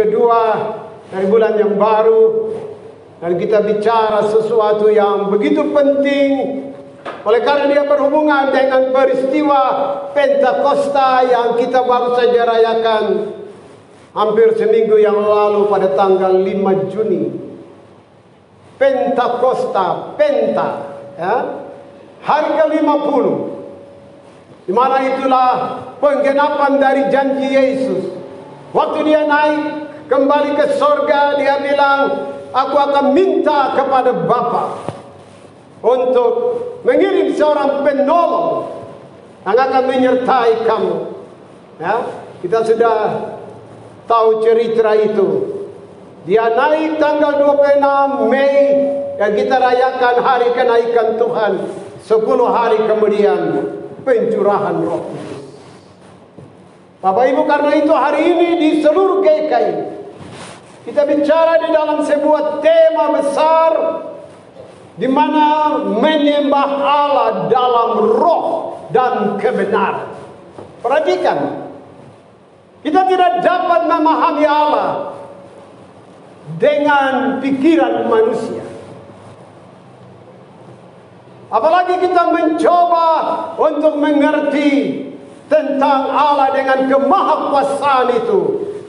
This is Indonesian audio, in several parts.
kedua dari bulan yang baru, dan kita bicara sesuatu yang begitu penting oleh karena dia berhubungan dengan peristiwa Pentakosta yang kita baru saja rayakan hampir seminggu yang lalu pada tanggal 5 Juni. Pentakosta, Penta, ya, hari ke-50, di mana itulah penggenapan dari janji Yesus. Waktu dia naik kembali ke sorga, dia bilang, aku akan minta kepada Bapa untuk mengirim seorang penolong yang akan menyertai kamu. Ya, kita sudah tahu cerita itu. Dia naik tanggal 26 Mei dan kita rayakan hari kenaikan Tuhan. 10 hari kemudian pencurahan Roh Kudus. Bapak Ibu, karena itu hari ini di seluruh GKI kita bicara di dalam sebuah tema besar, di mana menyembah Allah dalam roh dan kebenaran. Perhatikan, kita tidak dapat memahami Allah dengan pikiran manusia. Apalagi kita mencoba untuk mengerti tentang Allah dengan kemahakuasaan itu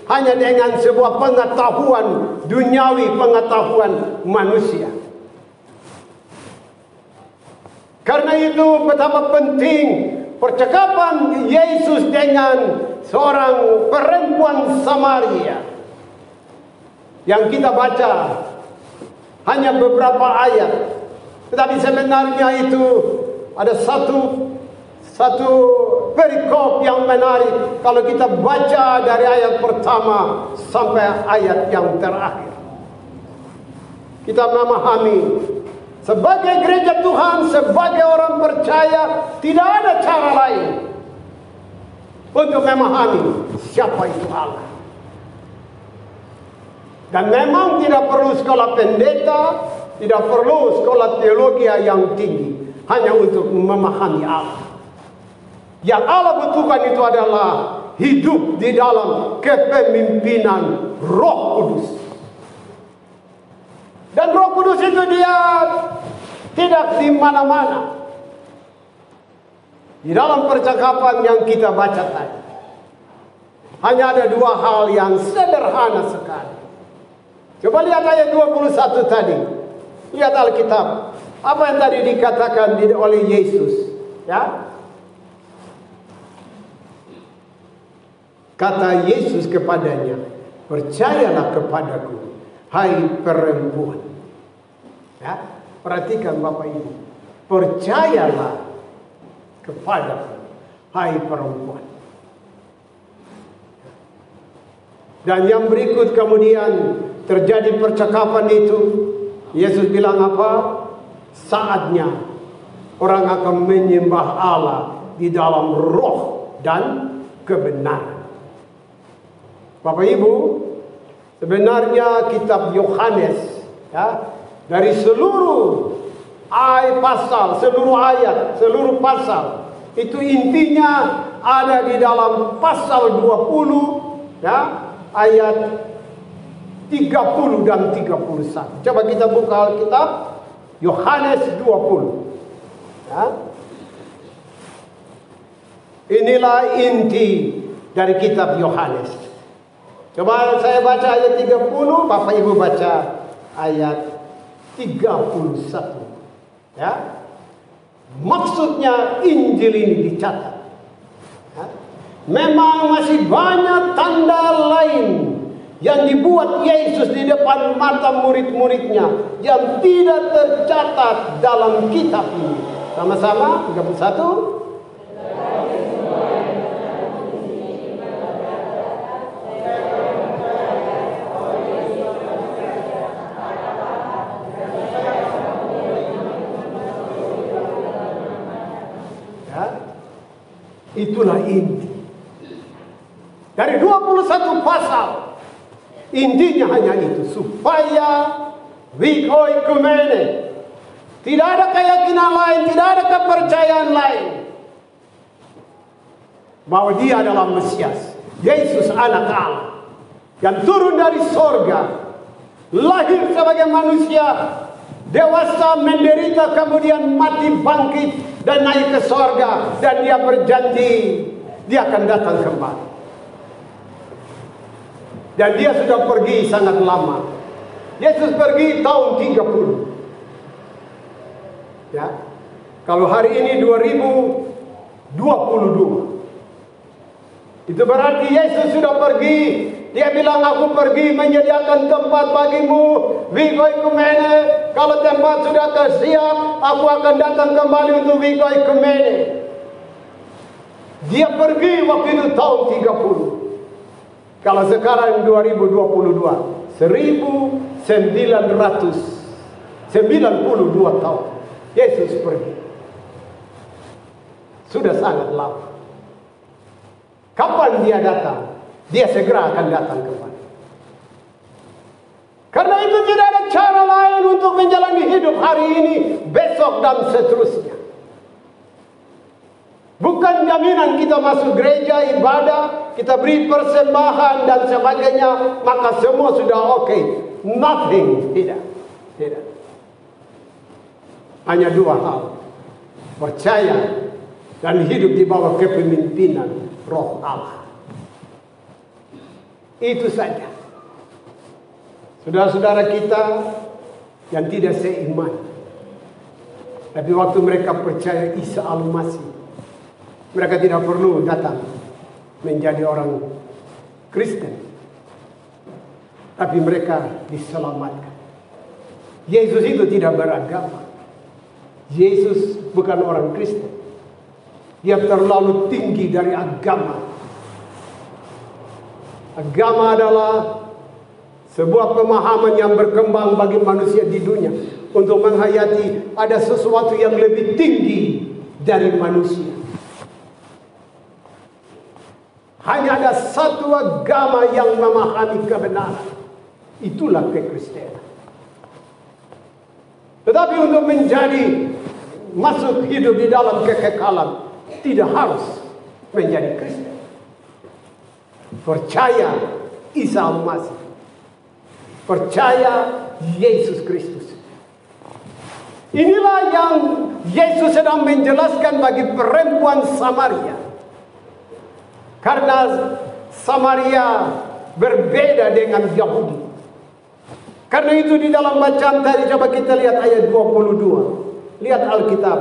hanya dengan sebuah pengetahuan duniawi, pengetahuan manusia. Karena itu betapa penting percakapan Yesus dengan seorang perempuan Samaria yang kita baca hanya beberapa ayat, tetapi sebenarnya itu ada satu perikop yang menarik kalau kita baca dari ayat pertama sampai ayat yang terakhir. Kita memahami sebagai gereja Tuhan, sebagai orang percaya, tidak ada cara lain untuk memahami siapa itu Allah. Dan memang tidak perlu sekolah pendeta, tidak perlu sekolah teologi yang tinggi, hanya untuk memahami Allah. Yang Allah butuhkan itu adalah hidup di dalam kepemimpinan Roh Kudus. Dan Roh Kudus itu dia tidak di mana-mana. Di dalam percakapan yang kita baca tadi, hanya ada dua hal yang sederhana sekali. Coba lihat ayat 21 tadi. Lihat Alkitab. Apa yang tadi dikatakan oleh Yesus? Ya. Kata Yesus kepadanya, percayalah kepadaku, hai perempuan. Ya, perhatikan Bapak Ibu. Percayalah kepadaku, hai perempuan. Dan yang berikut kemudian terjadi percakapan itu. Yesus bilang apa? Saatnya orang akan menyembah Allah di dalam roh dan kebenaran. Bapak Ibu, sebenarnya kitab Yohanes, ya, dari seluruh seluruh pasal, itu intinya ada di dalam pasal 20, ya, ayat 30 dan 31. Coba kita buka Alkitab Yohanes 20. Ya. Inilah inti dari kitab Yohanes. Coba saya baca ayat 30, Bapak Ibu baca ayat 31. Ya. Maksudnya Injil ini dicatat. Ya. Memang masih banyak tanda lain yang dibuat Yesus di depan mata murid-muridnya yang tidak tercatat dalam kitab ini. Sama-sama 31. Ya. Itulah inti. Dari 21 pasal, intinya hanya itu, supaya wikoikumene, tidak ada keyakinan lain, tidak ada kepercayaan lain, bahwa dia adalah Mesias, Yesus anak Allah. yang turun dari sorga, lahir sebagai manusia, dewasa, menderita, kemudian mati, bangkit, dan naik ke sorga. Dan dia berjanji, dia akan datang kembali. Dan dia sudah pergi sangat lama. Yesus pergi tahun 30. Ya. Kalau hari ini 2022. Itu berarti Yesus sudah pergi. Dia bilang, aku pergi menyediakan tempat bagimu. Vigoi kumene. Kalau tempat sudah tersiap, aku akan datang kembali untuk vigoi kumene. Dia pergi waktu itu tahun 30. Kalau sekarang 2022, 1992 tahun. Yesus pergi. Sudah sangat lama. Kapan dia datang? Dia segera akan datang kembali. Karena itu tidak ada cara lain untuk menjalani hidup hari ini, besok dan seterusnya. Bukan jaminan kita masuk gereja, ibadah, kita beri persembahan dan sebagainya, maka semua sudah oke. Nothing. Tidak. Hanya dua hal. Percaya dan hidup di bawah kepemimpinan Roh Allah. Itu saja. Saudara-saudara kita yang tidak seiman, tapi waktu mereka percaya Isa Al-Masih, mereka tidak perlu datang menjadi orang Kristen, tapi mereka diselamatkan. Yesus itu tidak beragama. Yesus bukan orang Kristen. Dia terlalu tinggi dari agama. Agama adalah sebuah pemahaman yang berkembang bagi manusia di dunia untuk menghayati ada sesuatu yang lebih tinggi dari manusia. Hanya ada satu agama yang memahami kebenaran. Itulah kekristenan. Tetapi untuk masuk hidup di dalam kekekalan, tidak harus menjadi Kristen. Percaya Isa Al-Masih. Percaya Yesus Kristus. Inilah yang Yesus sedang menjelaskan bagi perempuan Samaria. Karena Samaria berbeda dengan Yahudi. Karena itu di dalam bacaan tadi, coba kita lihat ayat 22. Lihat Alkitab,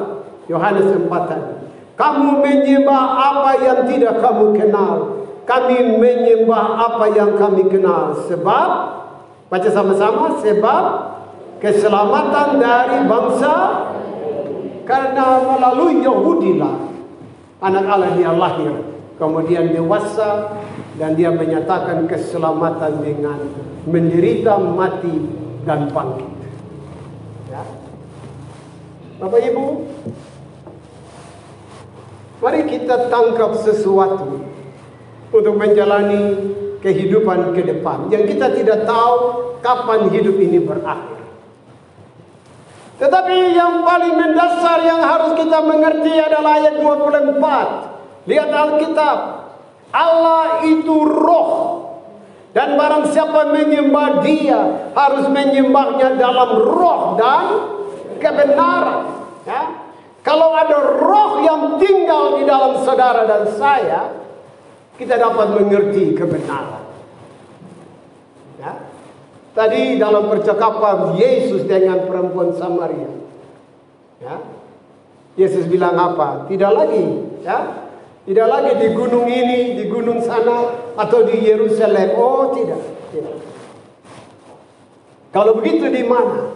Yohanes 4 tadi. Kamu menyembah apa yang tidak kamu kenal. Kami menyembah apa yang kami kenal. Sebab, baca sama-sama, sebab keselamatan dari bangsa, karena melalui Yahudilah anak Allah dia lahir, kemudian dewasa, dan dia menyatakan keselamatan dengan menderita, mati, dan bangkit. Ya. Bapak Ibu, mari kita tangkap sesuatu untuk menjalani kehidupan ke depan yang kita tidak tahu kapan hidup ini berakhir. Tetapi yang paling mendasar yang harus kita mengerti adalah ayat 24. Lihat Alkitab. Allah itu roh. Dan barang siapa menyembah dia, harus menyembahnya dalam roh dan kebenaran. Ya? Kalau ada roh yang tinggal di dalam saudara dan saya, kita dapat mengerti kebenaran. Ya? Tadi dalam percakapan Yesus dengan perempuan Samaria, ya, Yesus bilang apa? Tidak lagi, ya, tidak lagi di gunung ini, di gunung sana, atau di Yerusalem. Oh tidak, tidak. Kalau begitu di mana?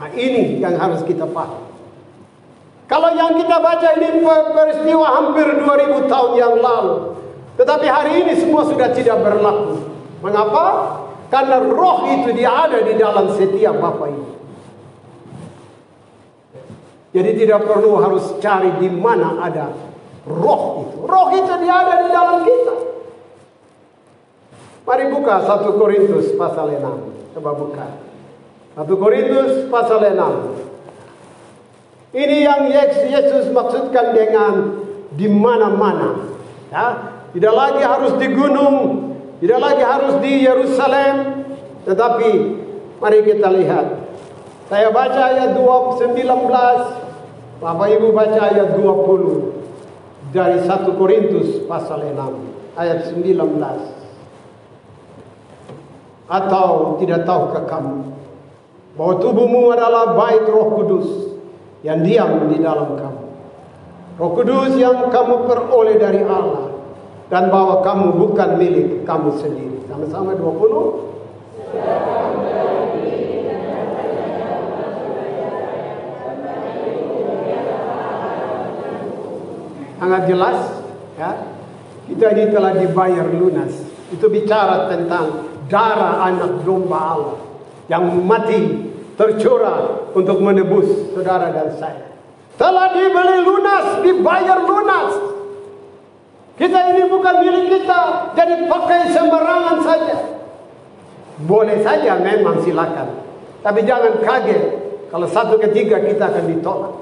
Nah, ini yang harus kita paham. Kalau yang kita baca ini peristiwa hampir 2000 tahun yang lalu, tetapi hari ini semua sudah tidak berlaku. Mengapa? Karena roh itu dia ada di dalam setiap Bapak ini. Jadi tidak perlu harus cari di mana ada roh itu. Roh itu dia ada di dalam kita. Mari buka 1 Korintus pasal 6. Coba buka. 1 Korintus pasal 6. Ini yang Yesus maksudkan dengan di mana-mana. Ya. tidak lagi harus di gunung, tidak lagi harus di Yerusalem, tetapi mari kita lihat. Saya baca ayat 19, Bapak Ibu baca ayat 20 dari 1 Korintus pasal 6 ayat 19. Atau tidak tahukah kamu bahwa tubuhmu adalah bait Roh Kudus yang diam di dalam kamu, Roh Kudus yang kamu peroleh dari Allah, dan bahwa kamu bukan milik kamu sendiri. Sama-sama 20. Sangat jelas, ya. Kita ini telah dibayar lunas. Itu bicara tentang darah anak domba Allah yang mati tercurah untuk menebus saudara dan saya. Telah dibeli lunas, dibayar lunas. Kita ini bukan milik kita, jadi pakai sembarangan saja. Boleh saja memang, silakan. Tapi jangan kaget kalau satu ketika kita akan ditolak.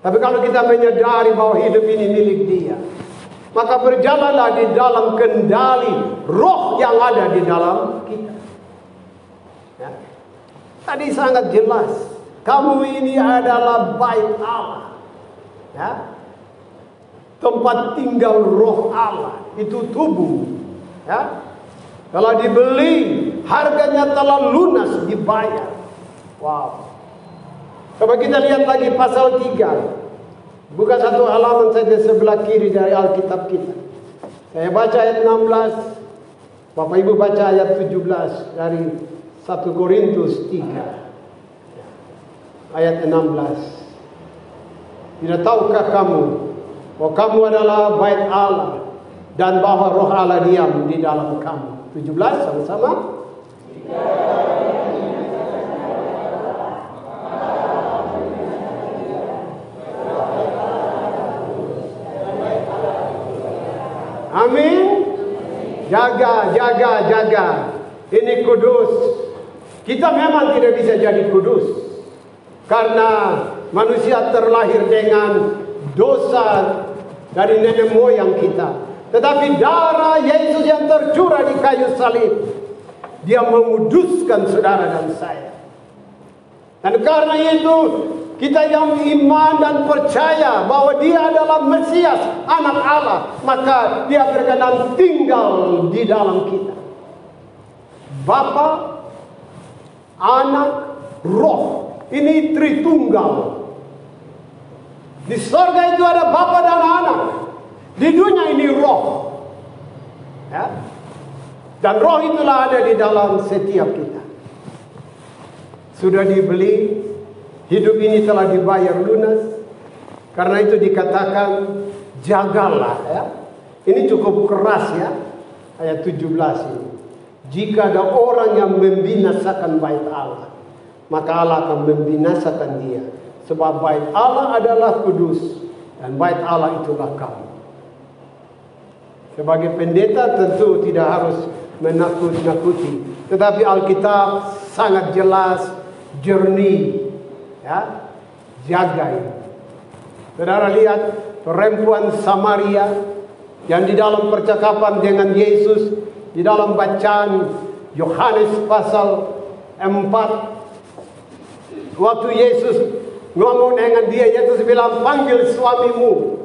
Tapi kalau kita menyadari bahwa hidup ini milik Dia, maka berjalanlah di dalam kendali roh yang ada di dalam kita. Ya. Tadi sangat jelas, kamu ini adalah bait Allah. Ya. Tempat tinggal roh Allah, itu tubuh. Ya. Telah dibeli, harganya telah lunas dibayar. Wow. Coba kita lihat lagi pasal 3. Buka satu halaman saja sebelah kiri dari Alkitab kita. Saya baca ayat 16. Bapak Ibu baca ayat 17 dari 1 Korintus 3. Ayat 16. Tidak tahukah kamu bahwa kamu adalah bait Allah dan bahwa roh Allah diam di dalam kamu. 17 sama-sama. Amin. Jaga. Ini kudus. Kita memang tidak bisa jadi kudus karena manusia terlahir dengan dosa dari nenek moyang kita. Tetapi darah Yesus yang tercurah di kayu salib, Dia menguduskan saudara dan saya. Dan karena itu, kita yang iman dan percaya bahwa Dia adalah Mesias, anak Allah, maka Dia berkenan tinggal di dalam kita. Bapa, Anak, Roh, ini Tritunggal. Di surga itu ada Bapa dan Anak. Di dunia ini Roh. Ya. Dan Roh itulah ada di dalam setiap kita. Sudah dibeli. Hidup ini telah dibayar lunas. Karena itu dikatakan jagalah, ya. Ini cukup keras, ya. Ayat 17 ini. Jika ada orang yang membinasakan bait Allah, maka Allah akan membinasakan dia. Sebab bait Allah adalah kudus, dan bait Allah itulah kamu. Sebagai pendeta tentu tidak harus menakut-nakuti, tetapi Alkitab sangat jelas, jernih. Ya, jaga ini. Saudara lihat perempuan Samaria yang di dalam percakapan dengan Yesus, di dalam bacaan Yohanes pasal 4, waktu Yesus ngomong dengan dia, Yesus bilang, panggil suamimu.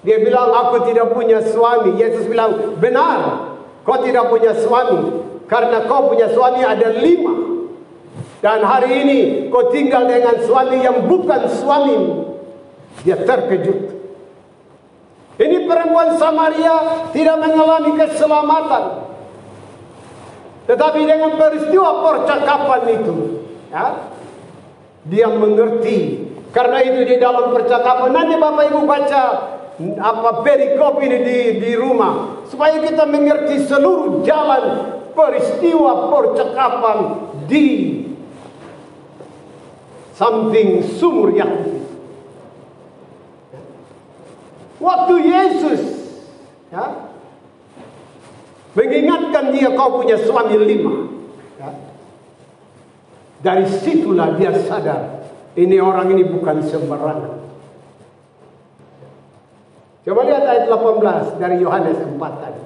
Dia bilang, aku tidak punya suami. Yesus bilang, benar, kau tidak punya suami, karena kau punya suami ada 5. Dan hari ini kau tinggal dengan suami yang bukan suamimu. Dia terkejut. Ini perempuan Samaria tidak mengalami keselamatan. Tetapi dengan peristiwa percakapan itu, ya, dia mengerti. Karena itu di dalam percakapan, nanti Bapak Ibu baca perikop ini di rumah, supaya kita mengerti seluruh jalan peristiwa percakapan di samping sumur Yakub. Waktu Yesus, ya, mengingatkan dia, kau punya suami 5. Ya. Dari situlah dia sadar, ini orang ini bukan sembarangan. Coba lihat ayat 18 dari Yohanes 4 tadi.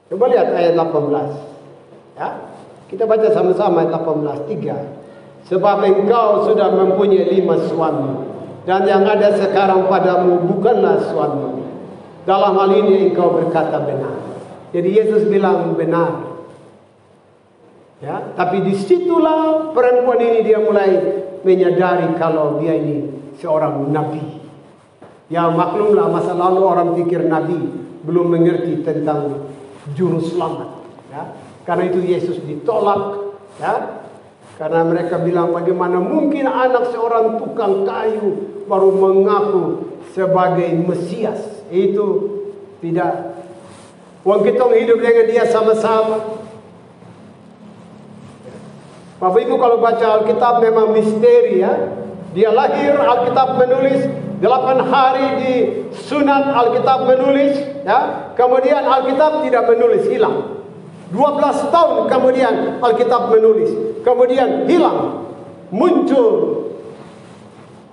Coba lihat ayat 18. Ya. Kita baca sama-sama ayat 18. 3. Sebab engkau sudah mempunyai 5 suami, dan yang ada sekarang padamu bukanlah suami. Dalam hal ini engkau berkata benar. Jadi Yesus bilang benar. Ya, tapi disitulah perempuan ini dia mulai menyadari kalau dia ini seorang nabi. Ya maklumlah, masa lalu orang pikir nabi belum mengerti tentang juru selamat. Ya, karena itu Yesus ditolak. Ya, karena mereka bilang bagaimana mungkin anak seorang tukang kayu baru mengaku sebagai Mesias. Itu tidak. Wong kita hidup dengan dia sama-sama. Bapak Ibu kalau baca Alkitab memang misteri ya. Dia lahir, Alkitab menulis 8 hari di sunat, Alkitab menulis ya. Kemudian Alkitab tidak menulis, hilang. 12 tahun kemudian Alkitab menulis, kemudian hilang. Muncul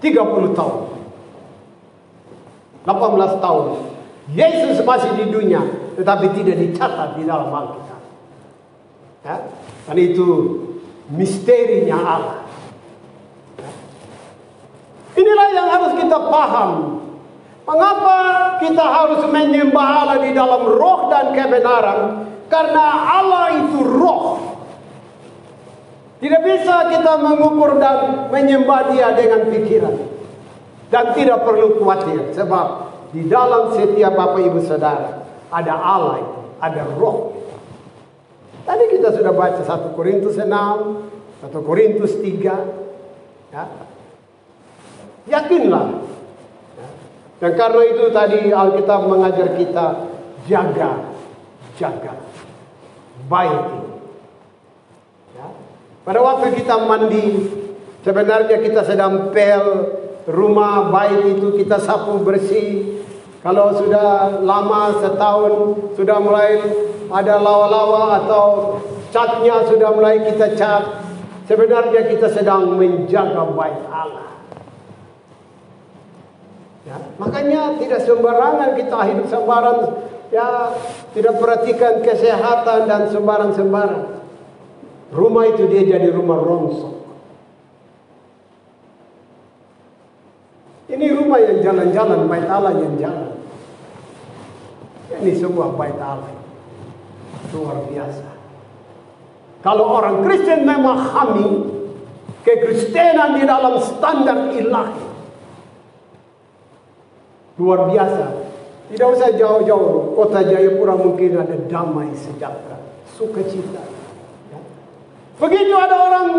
30 tahun, 18 tahun Yesus masih di dunia, tetapi tidak dicatat di dalam Alkitab ya. Dan itu misterinya Allah. Inilah yang harus kita paham. Mengapa kita harus menyembah Allah di dalam roh dan kebenaran? Karena Allah itu roh. Tidak bisa kita mengukur dan menyembah dia dengan pikiran. Dan tidak perlu khawatir. Sebab di dalam setiap Bapak Ibu Saudara ada Allah, ada roh. Tadi kita sudah baca 1 Korintus 6, 1 Korintus 3. Ya. Yakinlah. Ya. Dan karena itu tadi Alkitab mengajar kita jaga. Baik. Ya. Pada waktu kita mandi, sebenarnya kita sedang pel rumah baik itu kita sapu bersih. Kalau sudah lama setahun, sudah mulai ada lawa-lawa atau catnya sudah mulai kita cat, sebenarnya kita sedang menjaga bait Allah. Ya, makanya tidak sembarangan kita hidup sembarang, ya tidak perhatikan kesehatan dan sembarang. Rumah itu dia jadi rumah rongsok. Ini rumah yang jalan-jalan, bait Allah yang jalan. Ini sebuah bait Allah. Luar biasa. Kalau orang Kristen memahami kekristenan di dalam standar ilahi, luar biasa. Tidak usah jauh-jauh. Kota Jayapura mungkin ada damai, sejahtera, sukacita. Ya. Begitu ada orang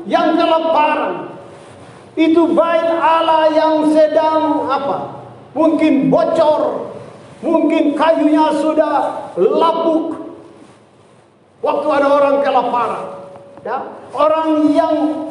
yang kelaparan, itu bait Allah yang sedang apa? Mungkin bocor, mungkin kayunya sudah lapuk. Waktu ada orang kelaparan, ya, orang yang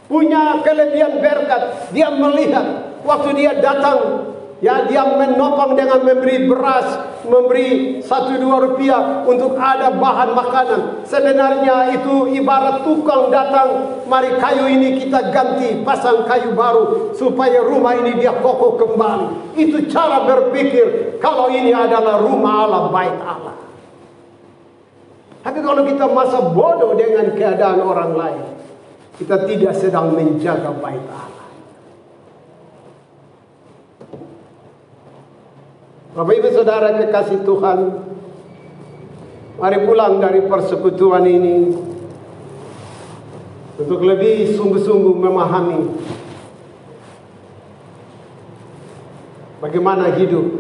punya kelebihan berkat, dia melihat waktu dia datang, ya, dia menopang dengan memberi beras, memberi 1-2 rupiah untuk ada bahan makanan. Sebenarnya itu ibarat tukang datang, mari kayu ini kita ganti, pasang kayu baru supaya rumah ini dia kokoh kembali. Itu cara berpikir kalau ini adalah rumah Allah, bait Allah. Tapi kalau kita masa bodoh dengan keadaan orang lain, kita tidak sedang menjaga bait Allah. Bapak Ibu Saudara kekasih Tuhan, mari pulang dari persekutuan ini untuk lebih sungguh-sungguh memahami bagaimana hidup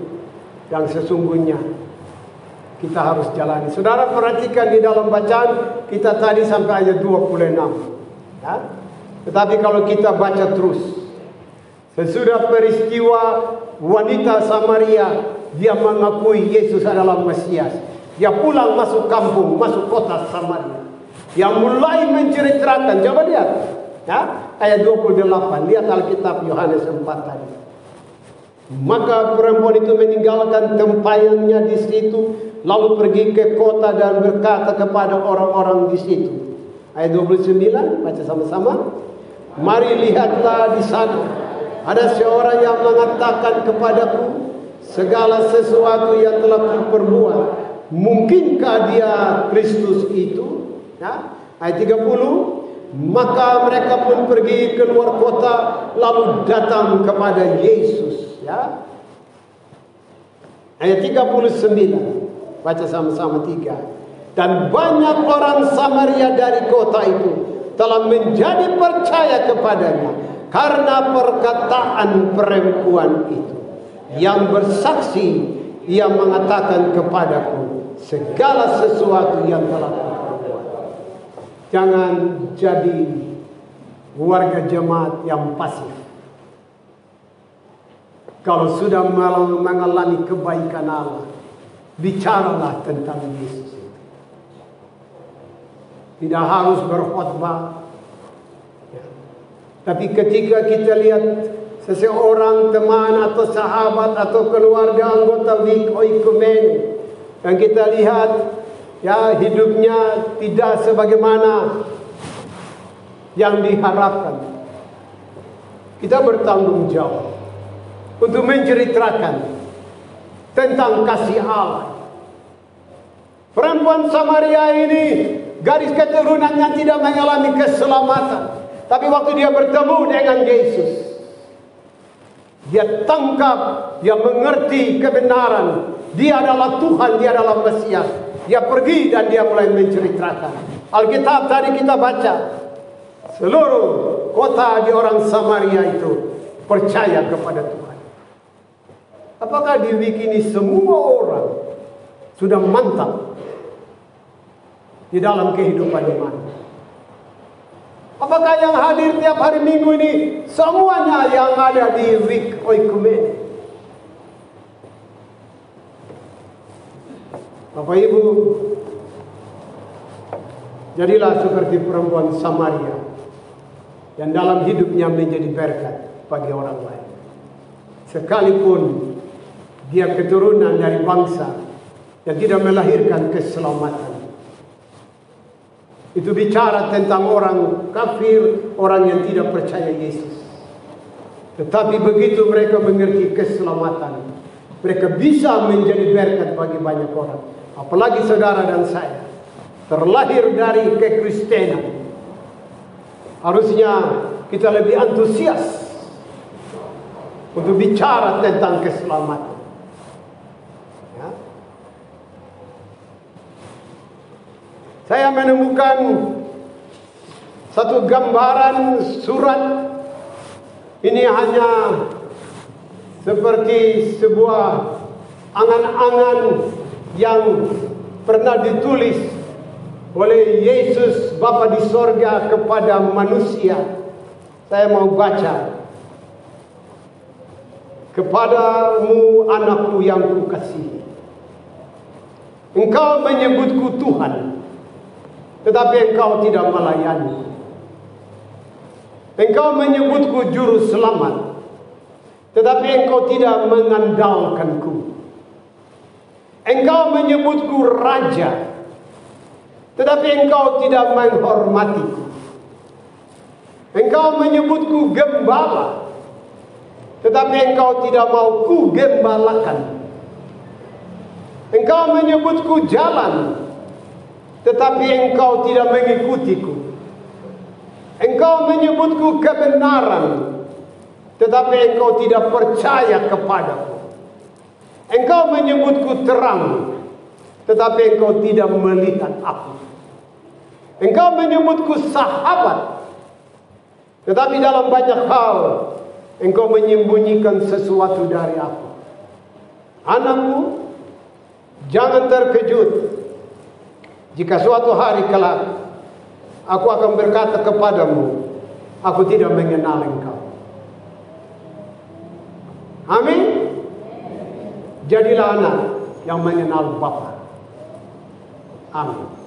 yang sesungguhnya kita harus jalani. Saudara perhatikan di dalam bacaan kita tadi sampai ayat 26. Ya? Tetapi kalau kita baca terus, sesudah peristiwa wanita Samaria, dia mengakui Yesus adalah Mesias. Dia pulang masuk kampung, masuk kota Samaria. Yang mulai menceritakan, coba lihat. Ya? Ayat 28, lihat Alkitab Yohanes 4 tadi. Maka perempuan itu meninggalkan tempayannya di situ, lalu pergi ke kota dan berkata kepada orang-orang di situ. Ayat 29, baca sama-sama. Mari lihatlah di sana, ada seorang yang mengatakan kepadaku, segala sesuatu yang telah kuperbuat, mungkinkah dia Kristus itu? Ya. Ayat 30, maka mereka pun pergi keluar kota lalu datang kepada Yesus. Ya. Ayat 39, baca sama-sama 3. Dan banyak orang Samaria dari kota itu telah menjadi percaya kepadanya karena perkataan perempuan itu, yang bersaksi, ia mengatakan kepadaku segala sesuatu yang telah kuperbuat. Jangan jadi warga jemaat yang pasif. Kalau sudah mengalami kebaikan Allah, bicaralah tentang Yesus. Tidak harus berkhotbah. Tapi ketika kita lihat seseorang, teman atau sahabat atau keluarga anggota Week Oikumene, dan kita lihat ya hidupnya tidak sebagaimana yang diharapkan, kita bertanggung jawab untuk menceritakan tentang kasih Allah. Perempuan Samaria ini garis keturunannya tidak mengalami keselamatan. Tapi waktu dia bertemu dengan Yesus, dia tangkap, dia mengerti kebenaran. Dia adalah Tuhan, dia adalah Mesias. Dia pergi dan dia mulai menceritakan. Alkitab tadi kita baca, seluruh kota di orang Samaria itu percaya kepada Tuhan. Apakah di Week ini semua orang sudah mantap di dalam kehidupan iman? Apakah yang hadir tiap hari Minggu ini semuanya yang ada di Week Oikumene? Bapak Ibu, jadilah seperti perempuan Samaria yang dalam hidupnya menjadi berkat bagi orang lain. Sekalipun dia keturunan dari bangsa yang tidak melahirkan keselamatan. Itu bicara tentang orang kafir, orang yang tidak percaya Yesus. Tetapi begitu mereka mengerti keselamatan, mereka bisa menjadi berkat bagi banyak orang. Apalagi saudara dan saya, terlahir dari kekristenan. Harusnya kita lebih antusias untuk bicara tentang keselamatan. Saya menemukan satu gambaran surat. Ini hanya seperti sebuah angan-angan yang pernah ditulis oleh Yesus Bapa di sorga kepada manusia. Saya mau baca. Kepadamu anakku yang kukasihi, engkau menyebutku Tuhan, tetapi engkau tidak melayani. Engkau menyebutku juru selamat, tetapi engkau tidak mengandalkanku. Engkau menyebutku raja, tetapi engkau tidak menghormatiku. Engkau menyebutku gembala, tetapi engkau tidak mau ku gembalakan. Engkau menyebutku jalan, tetapi engkau tidak mengikutiku. Engkau menyebutku kebenaran, tetapi engkau tidak percaya kepadaku. Engkau menyebutku terang, tetapi engkau tidak melihat aku. Engkau menyebutku sahabat, tetapi dalam banyak hal engkau menyembunyikan sesuatu dari aku. Anakku, jangan terkejut jika suatu hari kelak aku akan berkata kepadamu, aku tidak mengenal engkau. Amin. Jadilah anak yang mengenal Bapa. Amin.